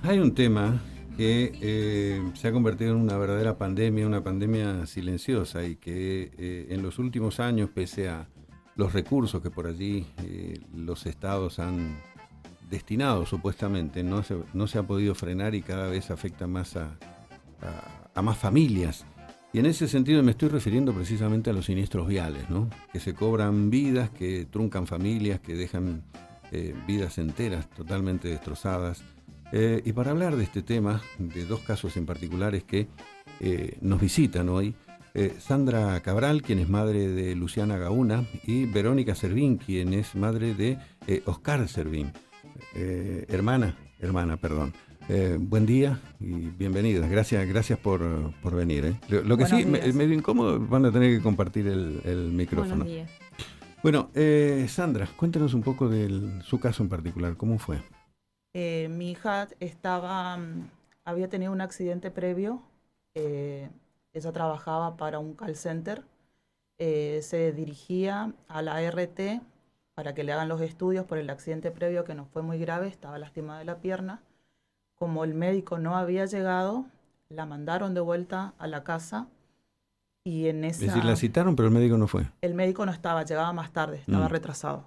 Hay un tema que se ha convertido en una verdadera pandemia, una pandemia silenciosa y que en los últimos años, pese a los recursos que por allí los estados han destinado supuestamente, no se ha podido frenar y cada vez afecta más a más familias. Y en ese sentido me estoy refiriendo precisamente a los siniestros viales, ¿no? Que se cobran vidas, que truncan familias, que dejan vidas enteras totalmente destrozadas. Y para hablar de este tema, de dos casos en particulares que nos visitan hoy, Sandra Cabral, quien es madre de Luciana Gauna, y Verónica Servín, quien es madre de Oscar Servín, perdón. Buen día y bienvenidas. Gracias por venir. Lo que Buenos sí, días. medio incómodo, van a tener que compartir el Buenos micrófono. días. Bueno, Sandra, cuéntanos un poco de su caso en particular. ¿Cómo fue? Mi hija había tenido un accidente previo. eh, Ella trabajaba para un call center. Se dirigía a la ART para que le hagan los estudios por el accidente previo que no fue muy grave, estaba lastimada de la pierna. Como el médico no había llegado, la mandaron de vuelta a la casa y en Es decir, la esa citaron, pero el médico no fue. el médico no estaba, llegaba más tarde, estaba Mm, retrasado.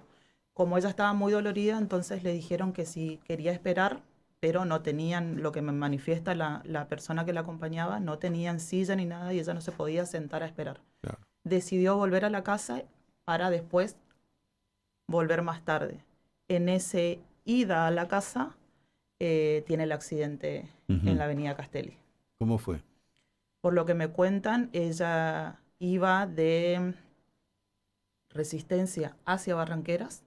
Como ella estaba muy dolorida, entonces le dijeron que si quería esperar, pero no tenían, lo que me manifiesta la persona que la acompañaba, no tenían silla ni nada y ella no se podía sentar a esperar. claro. Decidió volver a la casa para después volver más tarde. En ese ida a la casa, tiene el accidente en Ujú. la avenida Castelli. ¿Cómo fue? Por lo que me cuentan, ella iba de Resistencia hacia Barranqueras.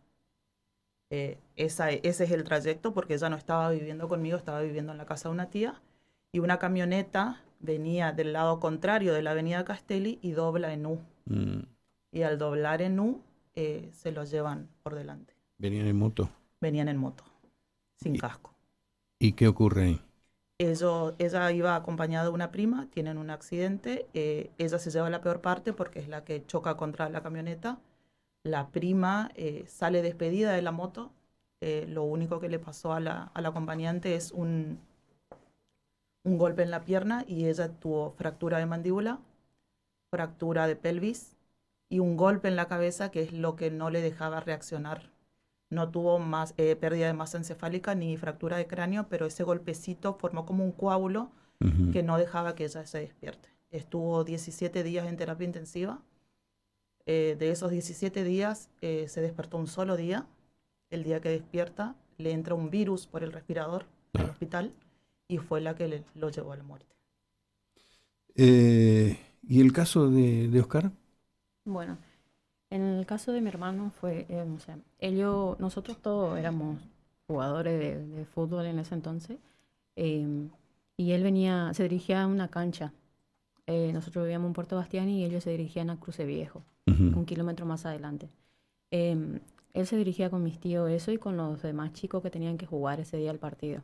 Ese es el trayecto porque ella no estaba viviendo conmigo, estaba viviendo en la casa de una tía. Y una camioneta venía del lado contrario de la avenida Castelli y dobla en U. Mm, Y al doblar en U, se los llevan por delante. ¿Venían en moto? Venían en moto, sin ¿Y, casco. y qué ocurre ahí? Ella iba acompañada de una prima, tienen un accidente. Ella se lleva la peor parte porque es la que choca contra la camioneta. La prima sale despedida de la moto. Lo único que le pasó a la acompañante es un golpe en la pierna y ella tuvo fractura de mandíbula, fractura de pelvis y un golpe en la cabeza que es lo que no le dejaba reaccionar. No tuvo más pérdida de masa encefálica ni fractura de cráneo, pero ese golpecito formó como un coágulo Ujú. que no dejaba que ella se despierte. Estuvo 17 días en terapia intensiva. De esos 17 días se despertó un solo día. El día que despierta le entra un virus por el respirador al Claro. hospital y fue la que lo llevó a la muerte. ¿Y el caso de Oscar? Bueno, en el caso de mi hermano fue, o sea, nosotros todos éramos jugadores de fútbol en ese entonces, eh, y él se dirigía a una cancha. Nosotros vivíamos en Puerto Bastián y ellos se dirigían a Cruce Viejo, Ujú. 1 kilómetro más adelante. Él se dirigía con mis tíos eso y con los demás chicos que tenían que jugar ese día el partido.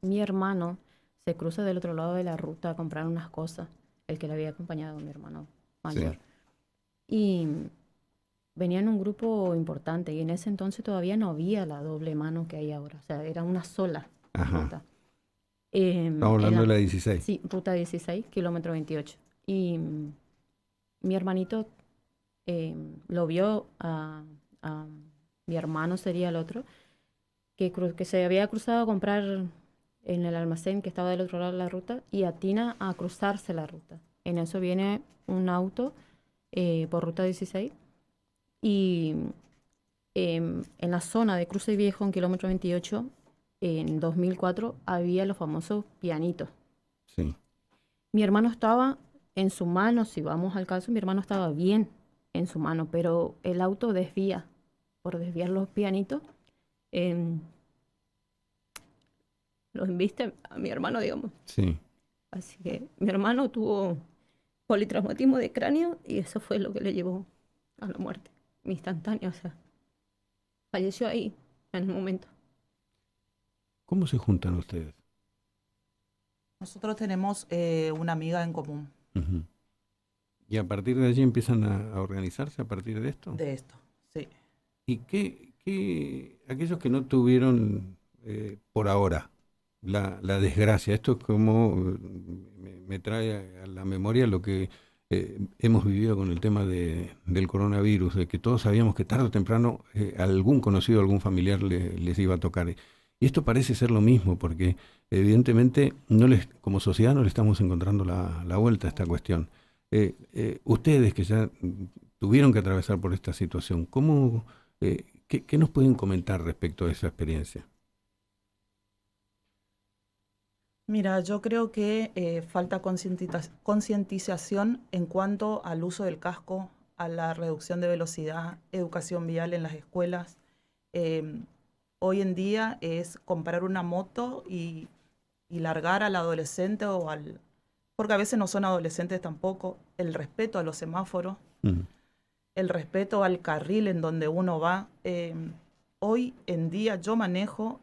Mi hermano se cruza del otro lado de la ruta a comprar unas cosas, el que le había acompañado, mi hermano Sí. mayor. Y venía en un grupo importante y en ese entonces todavía no había la doble mano que hay ahora, o sea, era una sola Ajá. ruta. Estamos hablando de la 16. Sí, ruta 16, kilómetro 28. Y mi hermanito lo vio a mi hermano, sería el otro, que se había cruzado a comprar en el almacén que estaba del otro lado de la ruta y atina a cruzarse la ruta. En eso viene un auto por ruta 16 y en la zona de Cruce Viejo, en kilómetro 28, en 2004 había los famosos pianitos. Sí. Mi hermano estaba en su mano, si vamos al caso, mi hermano estaba bien en su mano, pero el auto desvía, por desviar los pianitos, em, los embiste a mi hermano, digamos. Sí. Así que mi hermano tuvo politraumatismo de cráneo y eso fue lo que le llevó a la muerte instantánea, o sea, falleció ahí en el momento. ¿Cómo se juntan ustedes? Nosotros tenemos una amiga en común Ujú. ¿Y a partir de allí empiezan a organizarse a partir de esto? de esto, sí. ¿Y aquellos que no tuvieron por ahora, la desgracia. Esto es como me trae a la memoria lo que hemos vivido con el tema del coronavirus, de que todos sabíamos que tarde o temprano algún conocido, algún familiar les iba a tocar. Y esto parece ser lo mismo, porque evidentemente como sociedad no le estamos encontrando la vuelta a esta cuestión. Ustedes que ya tuvieron que atravesar por esta situación, ¿qué nos pueden comentar respecto a esa experiencia? Mira, yo creo que falta concientización en cuanto al uso del casco, a la reducción de velocidad, educación vial en las escuelas. Hoy en día es comprar una moto y largar al adolescente porque a veces no son adolescentes tampoco, el respeto a los semáforos, el respeto al carril en donde uno va. Hoy en día yo manejo...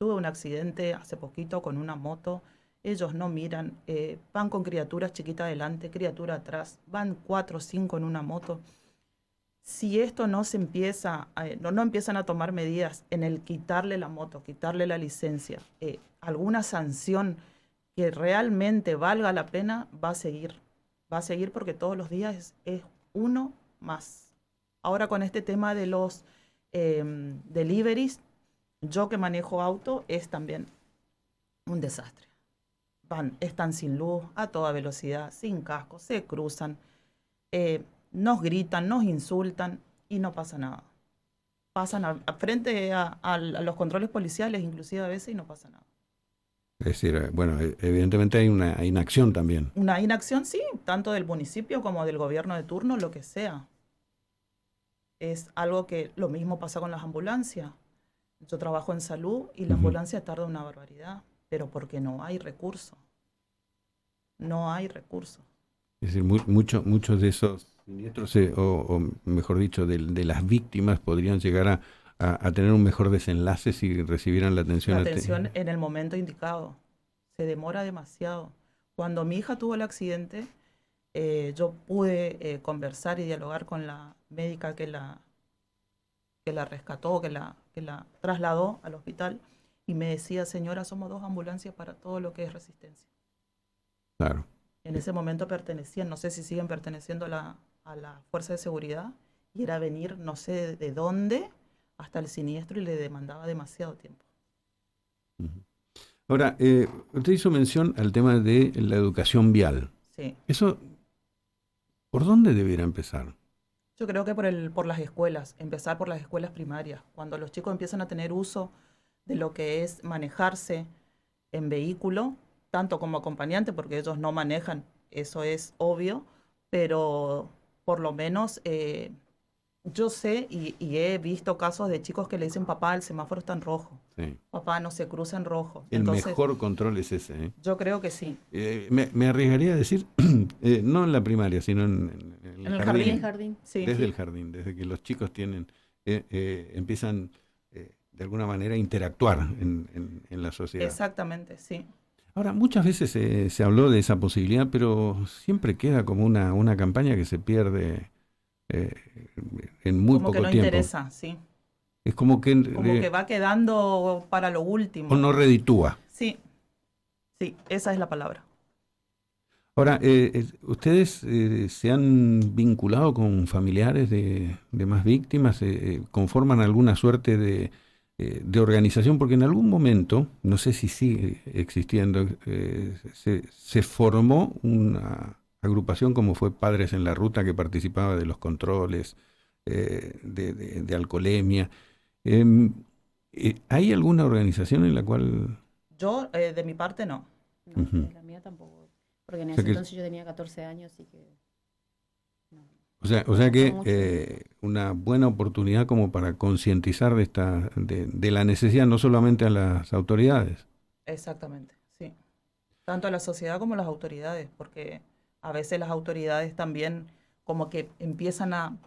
tuve un accidente hace poquito con una moto, ellos no miran, van con criaturas chiquitas adelante, criatura atrás, van 4 o 5 en una moto. Si esto no se empieza, no empiezan a tomar medidas en el quitarle la moto, quitarle la licencia, alguna sanción que realmente valga la pena, va a seguir porque todos los días es uno más. Ahora con este tema de los deliveries, yo que manejo auto es también un desastre. Están sin luz, a toda velocidad, sin casco, se cruzan, nos gritan, nos insultan y no pasa nada. Pasan frente a los controles policiales inclusive a veces y no pasa nada. Es decir, bueno, evidentemente hay una inacción también. Una inacción, sí, tanto del municipio como del gobierno de turno, lo que sea. Es algo que lo mismo pasa con las ambulancias. Yo trabajo en salud y la ambulancia tarda una barbaridad, pero porque no hay recursos. No hay recursos. Es decir, muchos de esos siniestros, o mejor dicho, de las víctimas podrían llegar a tener un mejor desenlace si recibieran la atención. La atención en el momento indicado. Se demora demasiado. Cuando mi hija tuvo el accidente, yo pude conversar y dialogar con la médica que la rescató, que la trasladó al hospital, y me decía, señora, somos 2 ambulancias para todo lo que es Resistencia. Claro. En ese momento pertenecían, no sé si siguen perteneciendo a la Fuerza de Seguridad, y era venir no sé de dónde hasta el siniestro y le demandaba demasiado tiempo. Ahora, usted hizo mención al tema de la educación vial. Sí. Eso, ¿por dónde debiera empezar? Yo creo que por las escuelas, empezar por las escuelas primarias. Cuando los chicos empiezan a tener uso de lo que es manejarse en vehículo, tanto como acompañante, porque ellos no manejan, eso es obvio, pero por lo menos yo sé y he visto casos de chicos que le dicen, papá, el semáforo está en rojo. Sí. Papá, no se cruza en rojo. Entonces, mejor control es ese, ¿eh? Yo creo que sí. Me arriesgaría a decir, no en la primaria, sino en el jardín. Sí. Desde el jardín, desde que los chicos empiezan de alguna manera a interactuar en la sociedad. Exactamente, sí. Ahora, muchas veces se habló de esa posibilidad, pero siempre queda como una campaña que se pierde en muy poco tiempo. Como que no interesa, sí. Es como que va quedando para lo último. O no reditúa. Sí, esa es la palabra. Ahora, ¿ustedes se han vinculado con familiares de más víctimas? ¿Conforman alguna suerte de organización? Porque en algún momento, no sé si sigue existiendo, se formó una agrupación como fue Padres en la Ruta, que participaba de los controles de alcoholemia. ¿Hay alguna organización en la cual...? Yo, de mi parte, no. No, de la mía tampoco. Porque en ese entonces yo tenía 14 años, así que... No. O sea que una buena oportunidad como para concientizar de la necesidad, no solamente a las autoridades. Exactamente, sí. Tanto a la sociedad como a las autoridades, porque a veces las autoridades también como que empiezan a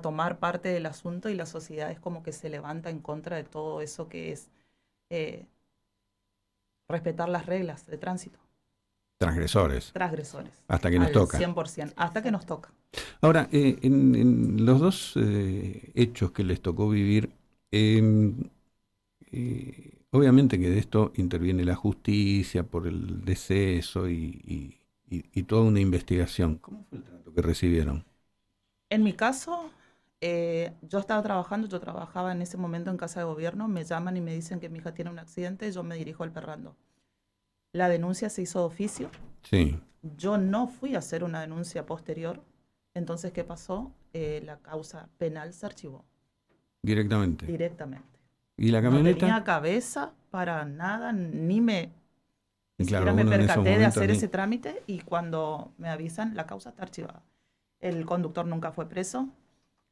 tomar parte del asunto y la sociedad es como que se levanta en contra de todo eso que es respetar las reglas de tránsito. Transgresores. Hasta que nos toca. 100%, hasta que nos toca. Ahora, en los dos hechos que les tocó vivir, obviamente que de esto interviene la justicia por el deceso y toda una investigación. ¿Cómo fue el trato que recibieron? En mi caso, yo estaba trabajando, yo trabajaba en ese momento en Casa de Gobierno, me llaman y me dicen que mi hija tiene un accidente, yo me dirijo al Perrando. La denuncia se hizo de oficio, Sí, yo no fui a hacer una denuncia posterior, entonces, ¿qué pasó? La causa penal se archivó directamente. directamente. ¿Y la No camioneta? tenía cabeza para nada, ni Y claro, siquiera me uno en esos percaté de momentos hacer ni... ese trámite y cuando me avisan, la causa está archivada. El conductor nunca fue preso.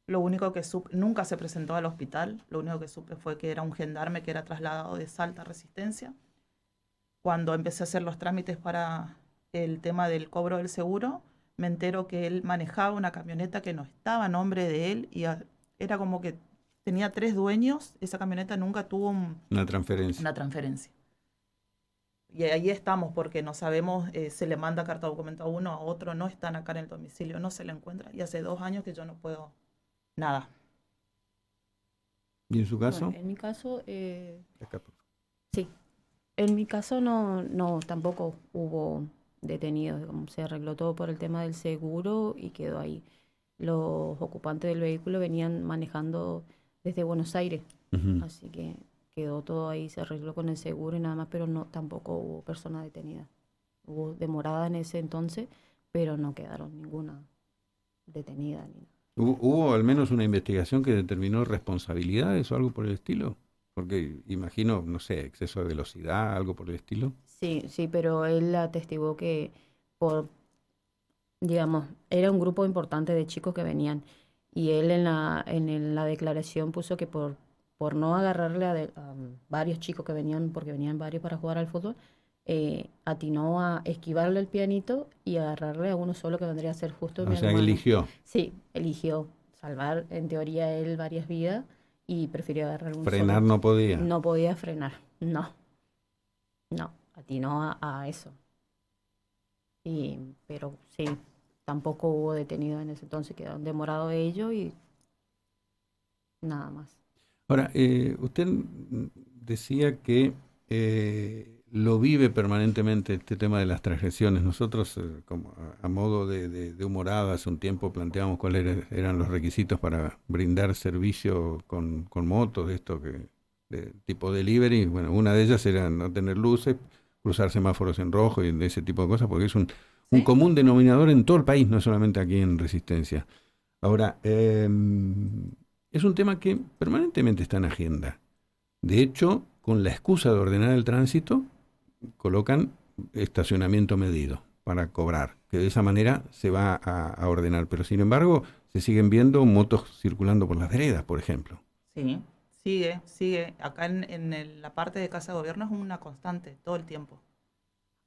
Lo único que supe, nunca se presentó al hospital. Lo único que supe fue que era un gendarme que era trasladado de Salta a Resistencia. Cuando empecé a hacer los trámites para el tema del cobro del seguro, me entero que él manejaba una camioneta que no estaba a nombre de él y era como que tenía 3 dueños. Esa camioneta nunca tuvo Una transferencia. una transferencia. Y ahí estamos porque no sabemos, se le manda carta de documento a uno, a otro, no están acá en el domicilio, no se le encuentra. Y hace 2 años que yo no puedo nada. ¿Y en su caso? Bueno, en mi caso, Acá, por favor. sí. En mi caso no, tampoco hubo detenidos. Como se arregló todo por el tema del seguro y quedó ahí. Los ocupantes del vehículo venían manejando desde Buenos Aires, Ujú. así que quedó todo ahí, se arregló con el seguro y nada más, pero no, tampoco hubo personas detenidas. Hubo demorada en ese entonces, pero no quedaron ninguna detenida ni nada. ¿Hubo al menos una investigación que determinó responsabilidades o algo por el estilo? Porque imagino, no sé, exceso de velocidad, algo por el estilo. Sí, sí, pero él atestiguó que por, digamos, era un grupo importante de chicos que venían y él en la declaración puso que por no agarrarle a varios chicos que venían, porque venían varios para jugar al fútbol, atinó a esquivarle el pianito y agarrarle a uno solo que vendría a ser justo O mi sea, que hermano. eligió. Sí, eligió salvar en teoría él varias vidas y prefirió agarrar un Frenar solo. no podía. No podía frenar, no, atinó a eso. Pero sí, tampoco hubo detenido en ese entonces, quedaron demorados ellos y nada más. Ahora, usted decía que lo vive permanentemente este tema de las transgresiones. Nosotros, como a modo de humorada, hace un tiempo planteamos cuáles eran los requisitos para brindar servicio con motos, de esto de tipo delivery. Bueno, una de ellas era no tener luces, cruzar semáforos en rojo y de ese tipo de cosas, porque es un ¿Sí? común denominador en todo el país, no solamente aquí en Resistencia. Ahora, es un tema que permanentemente está en agenda. De hecho, con la excusa de ordenar el tránsito, colocan estacionamiento medido para cobrar, que de esa manera se va a ordenar. Pero sin embargo, se siguen viendo motos circulando por las veredas, por ejemplo. Sí, sigue. Acá la parte de Casa de Gobierno es una constante, todo el tiempo.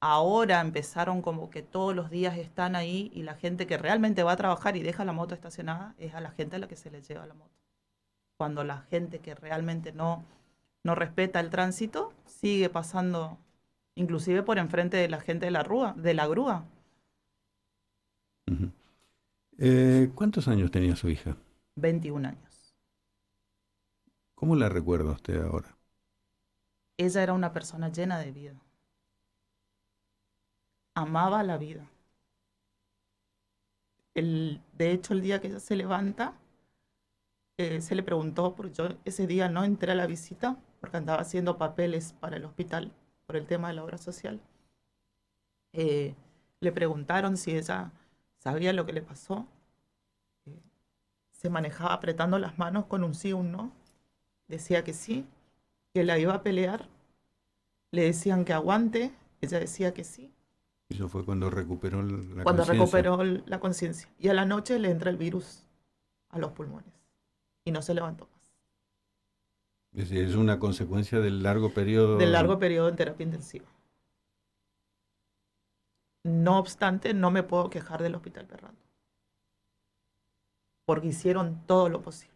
Ahora empezaron como que todos los días están ahí y la gente que realmente va a trabajar y deja la moto estacionada es a la gente a la que se le lleva la moto. Cuando la gente que realmente no respeta el tránsito sigue pasando, inclusive por enfrente de la gente de la grúa. Ujú. ¿Cuántos años tenía su hija? 21 años. ¿Cómo la recuerda usted ahora? Ella era una persona llena de vida. Amaba la vida. De hecho, el día que ella se levanta, se le preguntó, porque yo ese día no entré a la visita, porque andaba haciendo papeles para el hospital por el tema de la obra social. Le preguntaron si ella sabía lo que le pasó. Eh, Se manejaba apretando las manos con un sí o un no. Decía que sí, que la iba a pelear. Le decían que aguante, ella decía que sí. Eso fue cuando recuperó la Cuando conciencia. recuperó la conciencia. Y a la noche le entra el virus a los pulmones y no se levantó más. Es decir, es una consecuencia del largo periodo. Del largo periodo en terapia intensiva. No obstante, no me puedo quejar del Hospital Perrando, porque hicieron todo lo posible.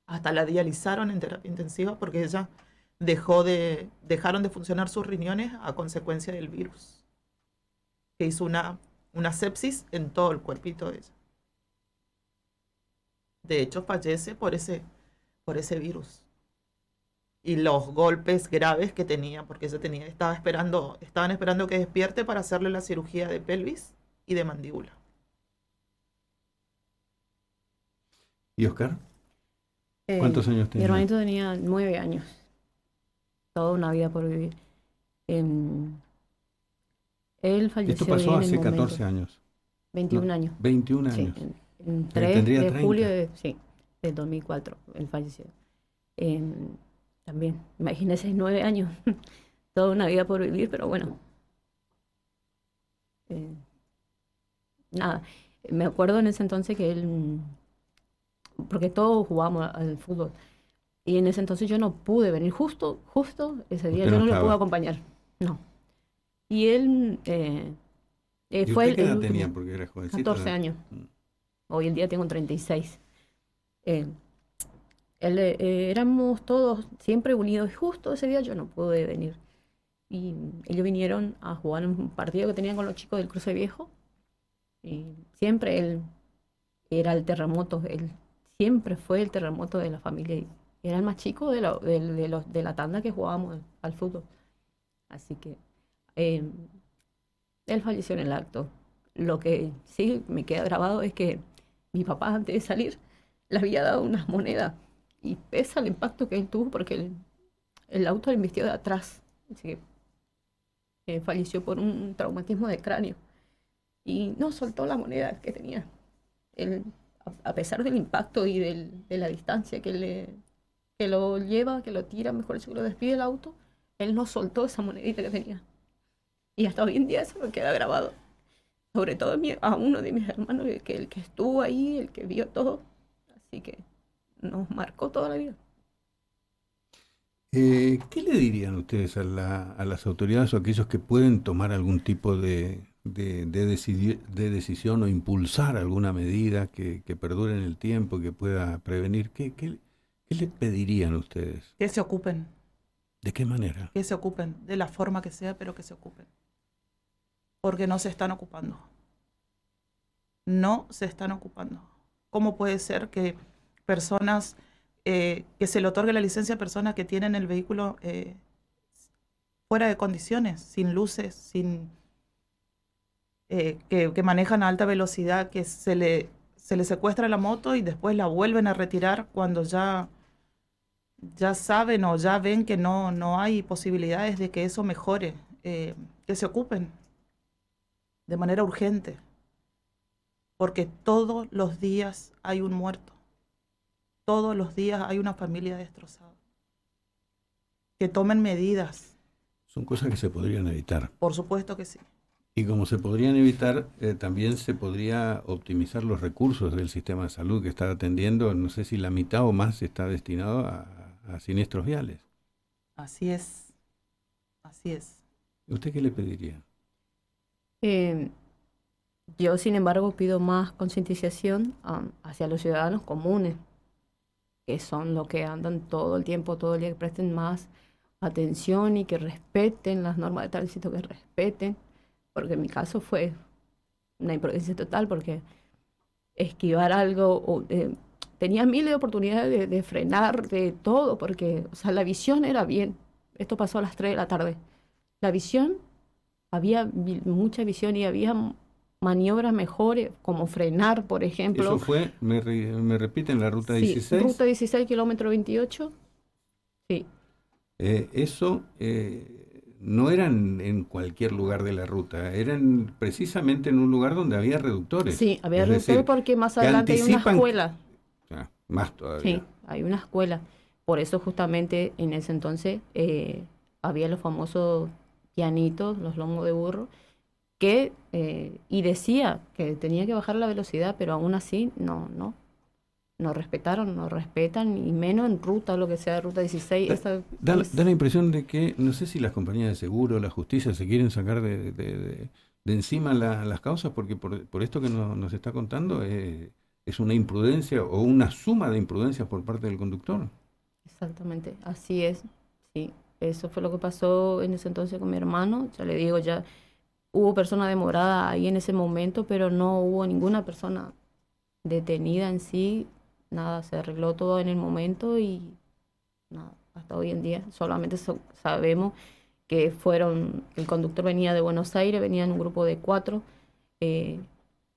Hasta la dializaron en terapia intensiva porque ella dejaron de funcionar sus riñones a consecuencia del virus, que hizo una sepsis en todo el cuerpito de ella. De hecho, fallece por ese virus. y los golpes graves que tenía, porque estaban esperando que despierte para hacerle la cirugía de pelvis y de mandíbula. ¿Y Oscar? ¿Cuántos años Mi tenía? hermanito tenía 9 años, toda una vida por vivir. Él falleció Esto pasó ahí en el hace momento. 14 años. 21 No, años. 21 Sí, años. en 3 tendría de 30. julio del 2004, él falleció. También, imagínese, 9 años, toda una vida por vivir, pero bueno. Nada, me acuerdo en ese entonces que él, porque todos jugábamos al fútbol, y en ese entonces yo no pude venir, justo ese día Usted yo no no lo pude estaba. acompañar, no. Y él ¿Y fue usted qué edad el tenía? último, Porque era jovencito. 14 años. Hoy en día tengo 36. Eh, Éramos todos siempre unidos y justo ese día yo no pude venir. Y ellos vinieron a jugar un partido que tenían con los chicos del Cruce Viejo. Y siempre él era el terremoto, él siempre fue el terremoto de la familia. Y era el más chico de la tanda que jugábamos al fútbol. Así que eh, él falleció en el acto. Lo que sí me queda grabado es que mi papá, antes de salir, le había dado unas monedas. Y pesa el impacto que él tuvo porque el auto le embistió de atrás. Así que falleció por un traumatismo de cráneo. Y no soltó la moneda que tenía. Él, a pesar del impacto y de la distancia que lo lleva, que lo tira, mejor dicho, que lo despide el auto, él no soltó esa monedita que tenía. Y hasta hoy en día eso me queda grabado. Sobre todo a uno de mis hermanos, el que estuvo ahí, el que vio todo. Así que nos marcó toda la vida. ¿Qué le dirían ustedes a las autoridades o a aquellos que pueden tomar algún tipo de decisión o impulsar alguna medida que perdure en el tiempo, que pueda prevenir? ¿Qué le pedirían ustedes? Que se ocupen, ¿De qué manera? que se ocupen, de la forma que sea, pero que se ocupen. Porque no se están ocupando. No se están ocupando. ¿Cómo puede ser que personas, que se le otorgue la licencia a personas que tienen el vehículo fuera de condiciones, sin luces, que manejan a alta velocidad, que se le secuestra la moto y después la vuelven a retirar cuando ya saben o ya ven que no hay posibilidades de que eso mejore? Que se ocupen de manera urgente, porque todos los días hay un muerto, todos los días hay una familia destrozada. Que tomen medidas. Son cosas que se podrían evitar. Por supuesto que sí. Y como se podrían evitar, también se podría optimizar los recursos del sistema de salud que está atendiendo. No sé si la mitad o más está destinado a siniestros viales. Así es. Así es. ¿Usted qué le pediría? Yo, sin embargo, pido más concientización hacia los ciudadanos comunes, que son los que andan todo el tiempo, todo el día, que presten más atención y que respeten las normas de tránsito, que respeten, porque en mi caso fue una imprudencia total, porque esquivar algo, tenía miles de oportunidades de frenar, de todo, porque, o sea, la visión era bien. Esto pasó a las 3 de la tarde. La visión, había mucha visión y había maniobras mejores, como frenar, por ejemplo. Eso fue, me repiten, la ruta Sí, 16. ruta 16, kilómetro 28. Sí. Eso no eran en cualquier lugar de la ruta, eran precisamente en un lugar donde había reductores. Sí, había Es reductores decir, porque más que adelante hay una anticipan- escuela. Más todavía. Sí, hay una escuela. Por eso justamente en ese entonces había los famosos pianitos, los lomos de burro, que y decía que tenía que bajar la velocidad, pero aún así no respetaron, no respetan, y menos en ruta, lo que sea ruta 16. Da la impresión de que, no sé si las compañías de seguro, la justicia se quieren sacar de encima las causas, porque por esto que nos está contando es una imprudencia o una suma de imprudencias por parte del conductor. Exactamente, así es, sí. Eso fue lo que pasó en ese entonces con mi hermano. Ya le digo, ya hubo persona demorada ahí en ese momento, pero no hubo ninguna persona detenida en sí. Nada, se arregló todo en el momento y nada. hasta hoy en día. Solamente sabemos que el conductor venía de Buenos Aires, venía en un grupo de 4 en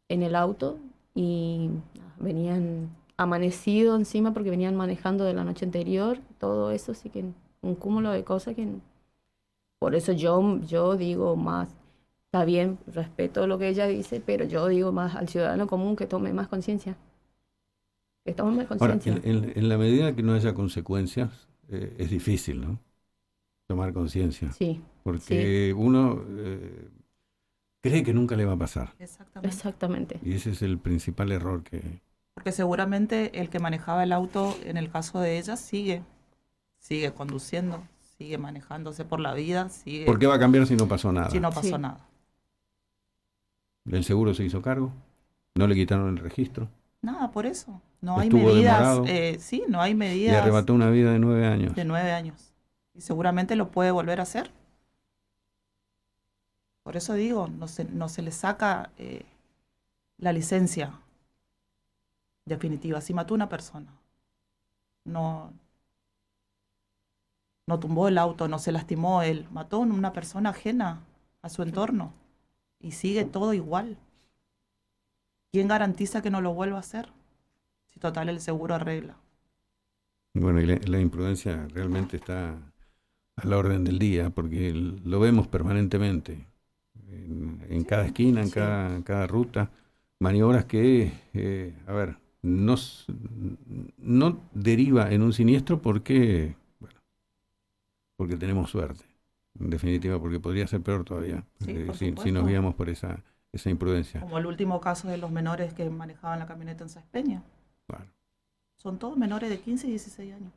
el auto y venían amanecidos encima porque venían manejando de la noche anterior, todo eso, así que un cúmulo de cosas que... Por eso yo digo más, está bien, respeto lo que ella dice, pero yo digo más al ciudadano común que tome más conciencia. Que tome más Ahora, conciencia. en la medida que no haya consecuencias, es difícil, ¿no? Tomar conciencia. Sí, Porque uno cree que nunca le va a pasar. exactamente. Y ese es el principal error que... Porque seguramente el que manejaba el auto, en el caso de ella, sigue conduciendo, sigue manejándose por la vida, sigue... ¿Por qué va a cambiar si no pasó nada? Si no pasó Sí. nada. ¿El seguro se hizo cargo? ¿No le quitaron el registro? Nada, por eso. No hay Estuvo medidas, demorado. Sí, no hay Le medidas arrebató una vida de 9 años. de 9 años. Y seguramente lo puede volver a hacer. Por eso digo, no se le saca la licencia definitiva. Si mató a una persona, no tumbó el auto, no se lastimó él, mató a una persona ajena a su entorno y sigue todo igual. ¿Quién garantiza que no lo vuelva a hacer? Si total el seguro arregla. Bueno, y la imprudencia realmente está a la orden del día, porque lo vemos permanentemente, en cada esquina, en Sí. cada ruta, maniobras que, no deriva en un siniestro porque tenemos suerte, en definitiva, porque podría ser peor todavía, Sí, por si supuesto. nos guiamos por esa imprudencia. Como el último caso de los menores que manejaban la camioneta en Saspeña. Claro. Son todos menores de 15 y 16 años.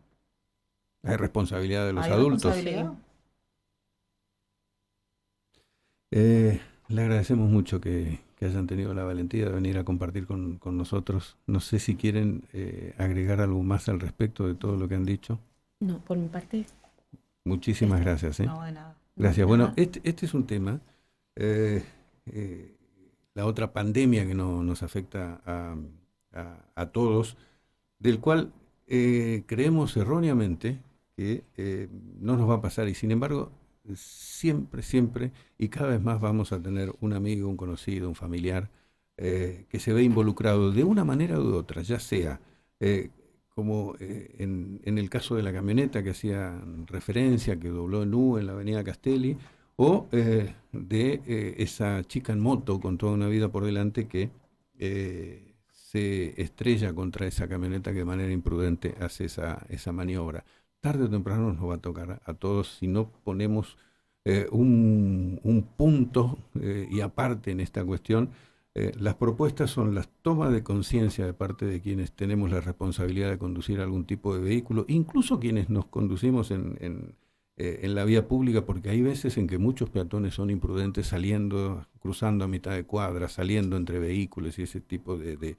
Hay responsabilidad de los Hay adultos. responsabilidad. Le agradecemos mucho que hayan tenido la valentía de venir a compartir con nosotros. No sé si quieren agregar algo más al respecto de todo lo que han dicho. No, por mi parte, Muchísimas gracias. No, de nada. Gracias. de Bueno, nada. este es un tema, la otra pandemia que nos afecta a todos, del cual creemos erróneamente que no nos va a pasar, y sin embargo siempre y cada vez más vamos a tener un amigo, un conocido, un familiar que se ve involucrado de una manera u otra, ya sea como en el caso de la camioneta que hacía referencia, que dobló en U en la avenida Castelli, o de esa chica en moto con toda una vida por delante que se estrella contra esa camioneta que de manera imprudente hace esa maniobra. Tarde o temprano nos va a tocar a todos si no ponemos un punto y aparte en esta cuestión. Las propuestas son las tomas de conciencia de parte de quienes tenemos la responsabilidad de conducir algún tipo de vehículo, incluso quienes nos conducimos en la vía pública, porque hay veces en que muchos peatones son imprudentes saliendo, cruzando a mitad de cuadra, saliendo entre vehículos y ese tipo de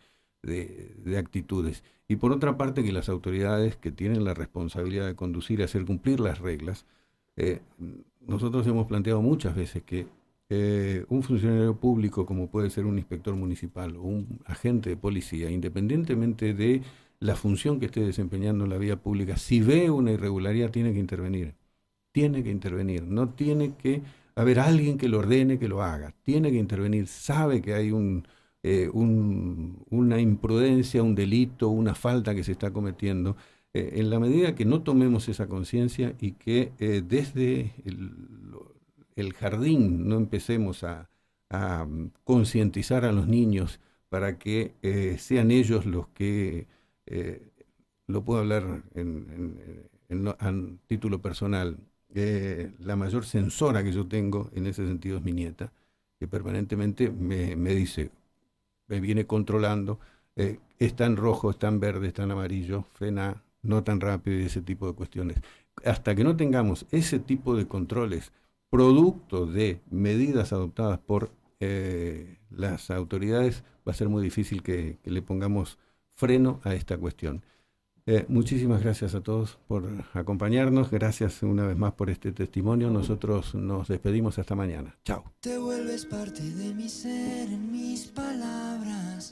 actitudes. Y por otra parte, que las autoridades que tienen la responsabilidad de conducir y hacer cumplir las reglas, nosotros hemos planteado muchas veces que un funcionario público, como puede ser un inspector municipal o un agente de policía, independientemente de la función que esté desempeñando en la vía pública, si ve una irregularidad tiene que intervenir. No tiene que haber alguien que lo ordene, que lo haga. Tiene que intervenir. Sabe que hay una imprudencia, un delito, una falta que se está cometiendo. En la medida que no tomemos esa conciencia y que desde el jardín no empecemos a concientizar a los niños para que sean ellos los que, lo puedo hablar a título personal, la mayor censora que yo tengo en ese sentido es mi nieta, que permanentemente me dice, me viene controlando, está en rojo, está en verde, está en amarillo, frena, no tan rápido y ese tipo de cuestiones. Hasta que no tengamos ese tipo de controles, producto de medidas adoptadas por las autoridades, va a ser muy difícil que le pongamos freno a esta cuestión. Muchísimas gracias a todos por acompañarnos, gracias una vez más por este testimonio. Nosotros nos despedimos hasta mañana. Chao. Te vuelves parte de mi ser en mis palabras.